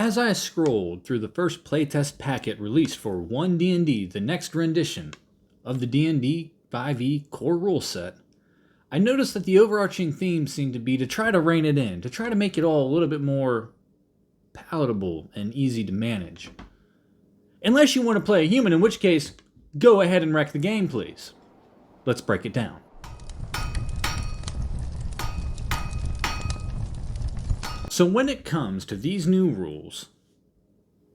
As I scrolled through the first playtest packet released for 1D&D, the next rendition of the D&D 5e core rule set, I noticed that the overarching theme seemed to be to try to rein it in, to try to make it all a little bit more palatable and easy to manage. Unless you want to play a human, in which case, go ahead and wreck the game, please. Let's break it down. So when it comes to these new rules,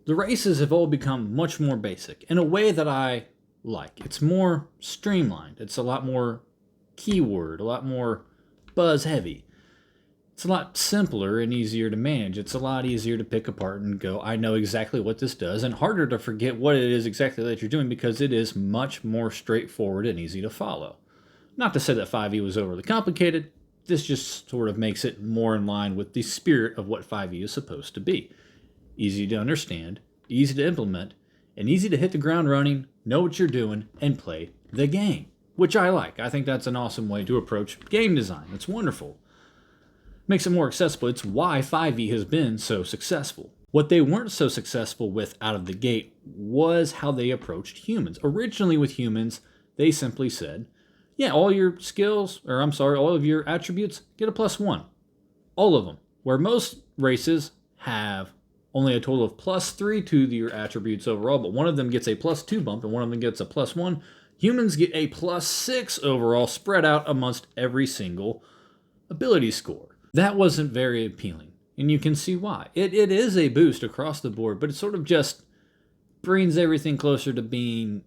the races have all become much more basic in a way that I like. It's more streamlined. It's a lot more keyword, a lot more buzz heavy. It's a lot simpler and easier to manage. It's a lot easier to pick apart and go, I know exactly what this does, and harder to forget what it is exactly that you're doing because it is much more straightforward and easy to follow. Not to say that 5e was overly complicated. This just sort of makes it more in line with the spirit of what 5e is supposed to be. Easy to understand, easy to implement, and easy to hit the ground running, know what you're doing, and play the game. Which I like. I think that's an awesome way to approach game design. It's wonderful. Makes it more accessible. It's why 5e has been so successful. What they weren't so successful with out of the gate was how they approached humans. Originally with humans, they simply said, yeah, all your skills, all of your attributes, get a +1. All of them. Where most races have only a total of +3 to your attributes overall, but one of them gets a +2 bump and one of them gets a +1. Humans get a +6 overall spread out amongst every single ability score. That wasn't very appealing, and you can see why. It is a boost across the board, but it sort of just brings everything closer to being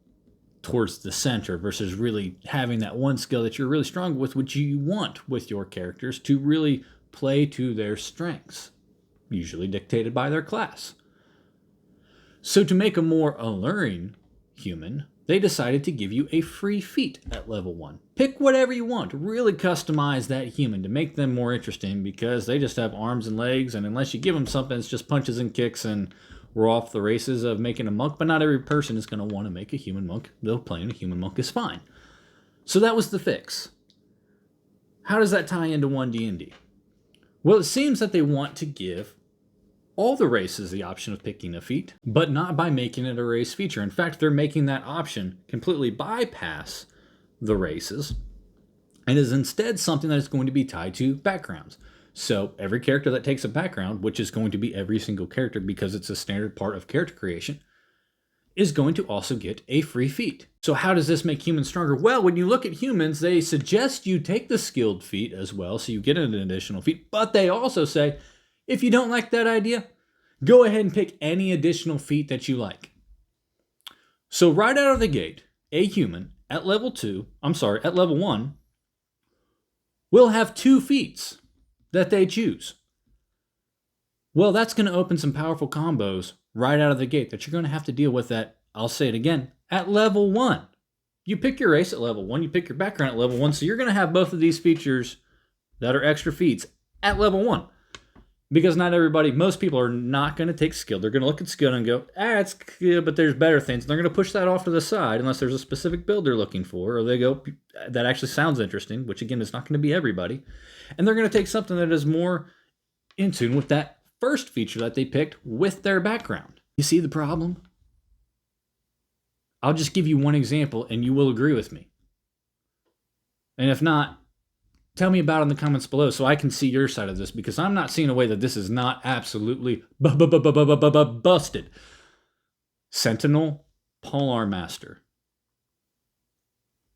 towards the center versus really having that one skill that you're really strong with, which you want with your characters to really play to their strengths, usually dictated by their class. So to make a more alluring human, they decided to give you a free feat at level 1. Pick whatever you want. Really customize that human to make them more interesting because they just have arms and legs, and unless you give them something, it's just punches and kicks, and we're off the races of making a monk. But not every person is going to want to make a human monk, though playing a human monk is fine. So that was the fix. How does that tie into 1D&D? Well, it seems that they want to give all the races the option of picking a feat, but not by making it a race feature. In fact, they're making that option completely bypass the races and is instead something that is going to be tied to backgrounds. So every character that takes a background, which is going to be every single character because it's a standard part of character creation, is going to also get a free feat. So how does this make humans stronger? Well, when you look at humans, they suggest you take the skilled feat as well, so you get an additional feat, but they also say, if you don't like that idea, go ahead and pick any additional feat that you like. So right out of the gate, a human at level 1 will have 2 feats that they choose. Well, that's going to open some powerful combos right out of the gate that you're going to have to deal with at, I'll say it again, at level 1. You pick your race at level 1, you pick your background at level 1, so you're going to have both of these features that are extra feats at level 1. Because most people are not going to take skill. They're going to look at skill and go, it's good, but there's better things. And they're going to push that off to the side unless there's a specific build they're looking for. Or they go, that actually sounds interesting, which again is not going to be everybody. And they're going to take something that is more in tune with that first feature that they picked with their background. You see the problem? I'll just give you one example and you will agree with me. And if not, tell me about it in the comments below so I can see your side of this, because I'm not seeing a way that this is not absolutely busted. Sentinel Polearm Master.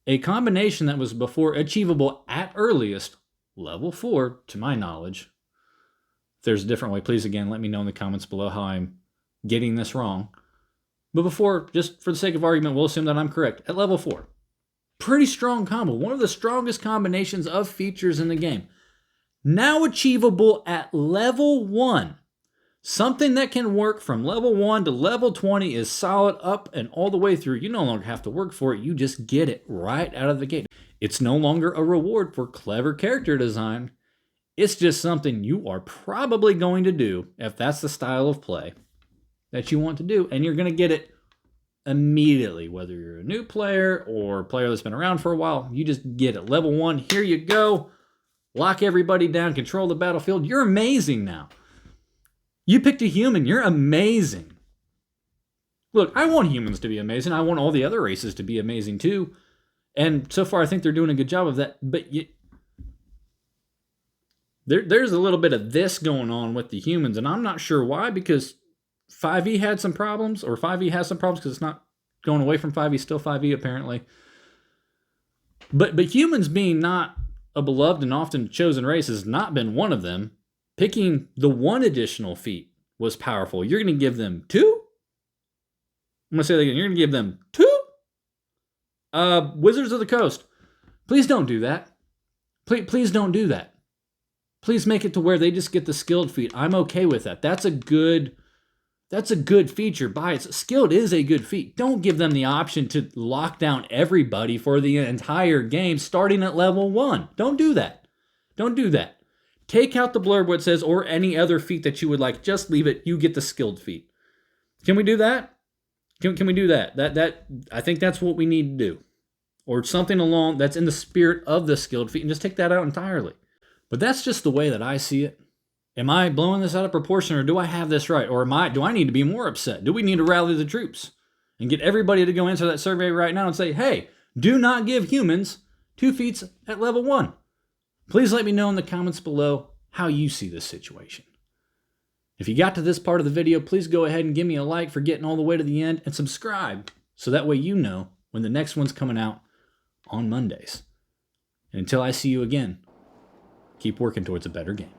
A combination that was before achievable at earliest level 4, to my knowledge. If there's a different way, please again let me know in the comments below how I'm getting this wrong. But before, just for the sake of argument, we'll assume that I'm correct. At level 4. Pretty strong combo. One of the strongest combinations of features in the game. Now achievable at level 1. Something that can work from level 1 to level 20 is solid up and all the way through. You no longer have to work for it. You just get it right out of the gate. It's no longer a reward for clever character design. It's just something you are probably going to do if that's the style of play that you want to do. And you're going to get it immediately, whether you're a new player or a player that's been around for a while. You just get it. Level 1, here you go. Lock everybody down, control the battlefield. You're amazing now. You picked a human. You're amazing. Look, I want humans to be amazing. I want all the other races to be amazing too. And so far, I think they're doing a good job of that. But there's a little bit of this going on with the humans, and I'm not sure why, because 5e had some problems, or 5e has some problems because it's not going away from 5e, still 5e apparently. But humans being not a beloved and often chosen race has not been one of them. Picking the one additional feat was powerful. You're going to give them 2? I'm going to say that again. You're going to give them 2? Wizards of the Coast, please don't do that. Please don't do that. Please make it to where they just get the skilled feat. I'm okay with that. That's a good feature by it. Skilled is a good feat. Don't give them the option to lock down everybody for the entire game starting at level 1. Don't do that. Don't do that. Take out the blurb where it says, or any other feat that you would like. Just leave it. You get the skilled feat. Can we do that? Can we do that? That I think that's what we need to do. Or something along that's in the spirit of the skilled feat, and just take that out entirely. But that's just the way that I see it. Am I blowing this out of proportion, or do I have this right? Or do I need to be more upset? Do we need to rally the troops and get everybody to go answer that survey right now and say, hey, do not give humans 2 feats at level 1. Please let me know in the comments below how you see this situation. If you got to this part of the video, please go ahead and give me a like for getting all the way to the end, and subscribe so that way you know when the next one's coming out on Mondays. And until I see you again, keep working towards a better game.